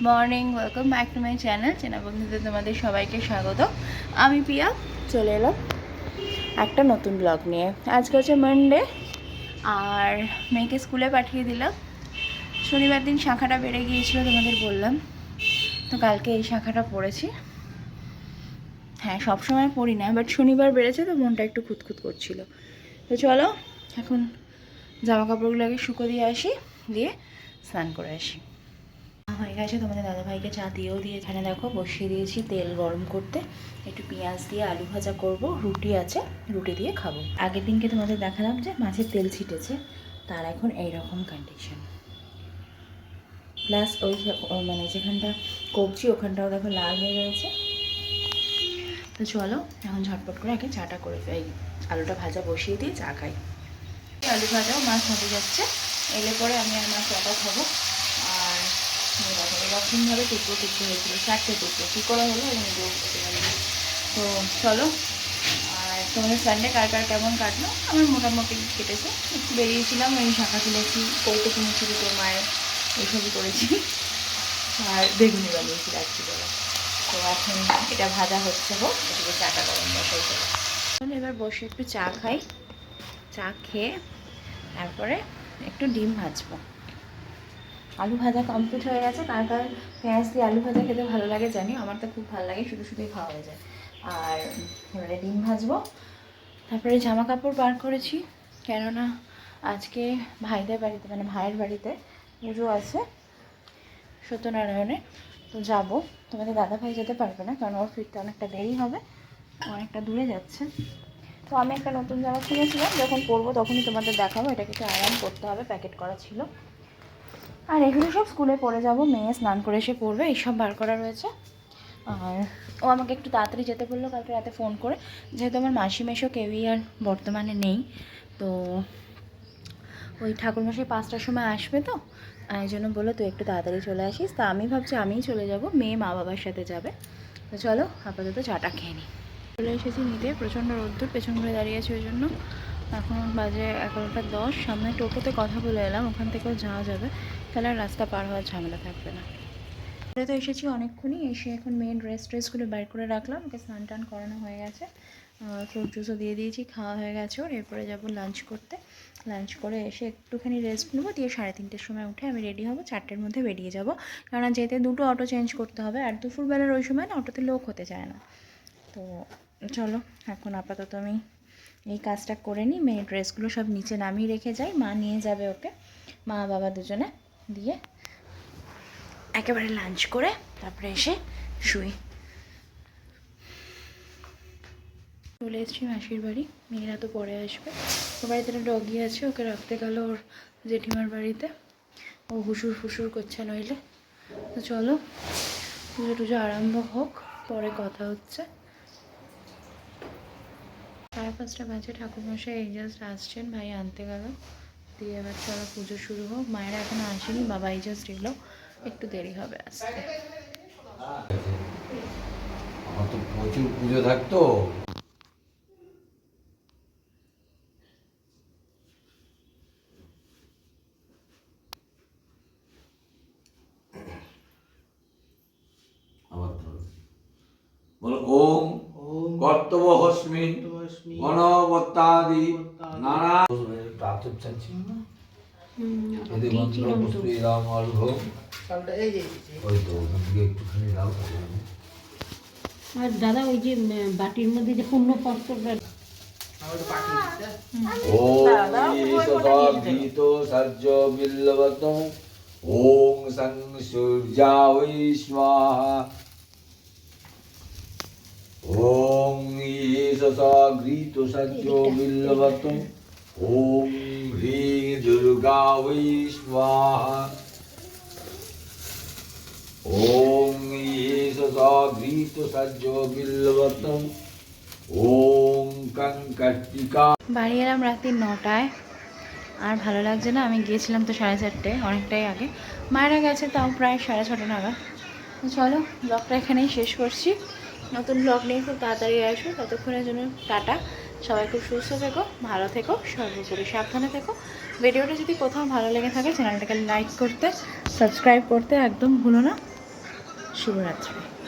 Morning, welcome back to my channel. চেনা বন্ধুদের তোমাদের সবাইকে স্বাগত। আমি পিয়া চলে এলাম একটা নতুন ব্লগ নিয়ে। আজকে হচ্ছে মানডে, আর মেয়েকে স্কুলে পাঠিয়ে দিলাম। শনিবার দিন শাখাটা বেড়ে গিয়েছিল, তোমাদের বললাম তো। কালকে এই শাখাটা পড়েছি। হ্যাঁ, সবসময় পড়ি না, বাট শনিবার বেড়েছে তো মনটা একটু খুঁতখুত করছিল। তো চলো এখন জামা কাপড়গুলো আগে শুকো দিয়ে আসি, দিয়ে স্নান করে আসি। হয়ে গেছে, তোমাদের দাদাভাইকে চা দিয়েও দিয়ে এখানে দেখো বসিয়ে দিয়েছি তেল গরম করতে। একটু পেঁয়াজ দিয়ে আলু ভাজা করব, রুটি আছে, রুটি দিয়ে খাবো। আগের দিনকে তোমাদের দেখালাম যে মাছের তেল ছিটেছে, তার এখন এইরকম কন্ডিশন। প্লাস ওই মানে যেখানটা কবজি ওখানটাও দেখো লাল হয়ে গেছে। তো চলো এখন ঝটপট করে আগে চাটা করে ফেলি, আলুটা ভাজা বসিয়ে দিয়ে চা খাই। আলু ভাজাও মাছ হতে যাচ্ছে, এলে পরে আমি আর মাছ চাটা খাবো। আর এরকমভাবে টুকরো টুকরো হয়েছিল, 4টে টুকরো, কী করে হলো আমি নিজেও বলতে পারি। তো চলো, আর তোমাদের সানডে কার কার কেমন কাটলো? আমার মোটামুটি কেটেছে। একটু বেরিয়েছিলাম, ওই শাখা তুলেছি, কৌটো কিনেছি, তোর মায়ের এইসবই করেছি। আর বেগুনি বানিয়েছি রাত্রিবেলা। তো এখন এটা ভাজা হচ্ছে, হোক, এদিকে চাটা গরম বসাই চলো। এবার বসে একটু চা খাই, চা খেয়ে তারপরে একটু ডিম ভাজবো। আলু ভাজা কমপ্লিট হয়ে গেছে। কার কার পেঁয়াজ দিয়ে আলু ভাজা খেতে ভালো লাগে জানি, আমার তো খুব ভালো লাগে, শুধু শুধুই খাওয়া হয়ে যায়। আর এবারে ডিম ভাজবো। তারপরে জামা কাপড় বার করেছি, কেননা আজকে ভাইদের বাড়িতে, মানে ভাইয়ের বাড়িতে পুজো আছে সত্যনারায়ণে। তো যাবো। তোমাদের দাদা ভাই যেতে পারবে না, কারণ ওর ফিরতে অনেকটা দেরি হবে, অনেকটা দূরে যাচ্ছে। তো আমি একটা নতুন জামা কিনেছিলাম, যখন পরবো তখনই তোমাদের দেখাবো। এটাকে একটু আরাম করতে হবে, প্যাকেট করা ছিল। আর এগুলো সব স্কুলে পড়ে যাব, মেয়ে স্নান করে এসে পড়বে, এইসব বার করা রয়েছে। আর ও আমাকে একটু তাড়াতাড়ি যেতে বললো কালকে রাতে ফোন করে, যেহেতু আমার মাসি মেশো কেউই আর বর্তমানে নেই। তো ওই ঠাকুরমশাই 5টার সময় আসবে, তো এই জন্য বললো তুই একটু তাড়াতাড়ি চলে আসিস। তা আমি ভাবছি আমিই চলে যাব, মেয়ে মা বাবার সাথে যাবে। তো চলো আপাতত চাটা খেয়ে নিই। চলে এসেছি নিতে, প্রচণ্ড রোদ্দুর, পেছন ঘুরে দাঁড়িয়েছে ওই জন্য। এখন বাজে 11টা 10। সামনে টোটোতে কথা বলে এলাম, ওখান থেকেও যাওয়া যাবে, তাহলে আর রাস্তা পার হওয়ার ঝামেলা থাকবে না। তো এসেছি অনেকক্ষণই, এসে এখন মেন ড্রেসগুলো বের করে রাখলাম। ওকে স্নান টান করানো হয়ে গেছে, ফ্রুট জুসও দিয়ে দিয়েছি, খাওয়া হয়ে গেছে ওর। এরপরে যাবো লাঞ্চ করতে। লাঞ্চ করে এসে একটুখানি রেস্ট নেবো, দিয়ে 3:30টার সময় উঠে আমি রেডি হব, 4টের মধ্যে বেরিয়ে যাব। কারণ যেতে দুটো অটো চেঞ্জ করতে হবে, আর দুপুরবেলার ওই সময় না অটোতে লোক হতে চায় না। তো চলো এখন আপাতত আমি এই কাজটা করে নিই, মেয়ের ড্রেসগুলো সব নিচে নামিয়ে রেখে যাই, মা নিয়ে যাবে ওকে, মা বাবা দুজনে, দিয়ে একেবারে লাঞ্চ করে তারপরে এসে শুই। চলে এসেছি মাসির বাড়ি, মেয়েরা তো পরে আসবে। ওর বাড়িতে একটা ডগি আছে, ওকে রাখতে গেল ওর জেঠিমার বাড়িতে, ও হুসুর ফুসুর করছে নইলে। তো চলো পুজো টুজো আরম্ভ হোক, পরে কথা হচ্ছে। 5:30 বাজে, ঠাকুরমশাই এই জাস্ট আসছেন, ভাই আনতে গেল, দিয়ে এবার চলো পুজো শুরু হোক। মায়েরা এখনো আসেনি, বাবা এই জাস্ট এলো, একটু দেরি হবে আসতে। আমার তো প্রচুর পুজো থাকতো। বলো ওম কর্তব্য হস্মি গণবত্তাদি নানা প্রাতঃ চাচ্ছি যদি মন্ত্র পুষ্পী রাম অর্ঘ ওই তো ওখান থেকে একটুখানি দাও। আর দাদা ওই যে বাটির মধ্যে যে পূর্ণ পাত্রটা ওম গীত সহ্য বিল্লবত ওম সং সূর্যায় স্বাহা ওম ঘৃত সহ্য বিল্লবত ওম হ্রিং দুর্গা বৈ স্বাহা ওম ঘৃত সহ্য বিল্লবত ওম কঙ্কটিকা। বাড়ি এলাম রাত্রি 9টায়, আর ভালো লাগছে না। আমি গিয়েছিলাম তো 4:30, অনেকটাই আগে। মায়েরা গেছে তাও প্রায় 6:30 নাগাদ। তো চলো ব্লগটা এখানেই শেষ করছি। নতুন ব্লগ নিয়ে খুব তাড়াতাড়ি আসবো, ততক্ষণের জন্য টাটা। সবাই খুব সুস্থ থেকো, ভালো থেকো, সর্বোপরি সাবধানে থেকো। ভিডিওটা যদি কোথাও ভালো লেগে থাকে চ্যানেলটাকে লাইক করতে, সাবস্ক্রাইব করতে একদম ভুলো না। শুভরাত্রি।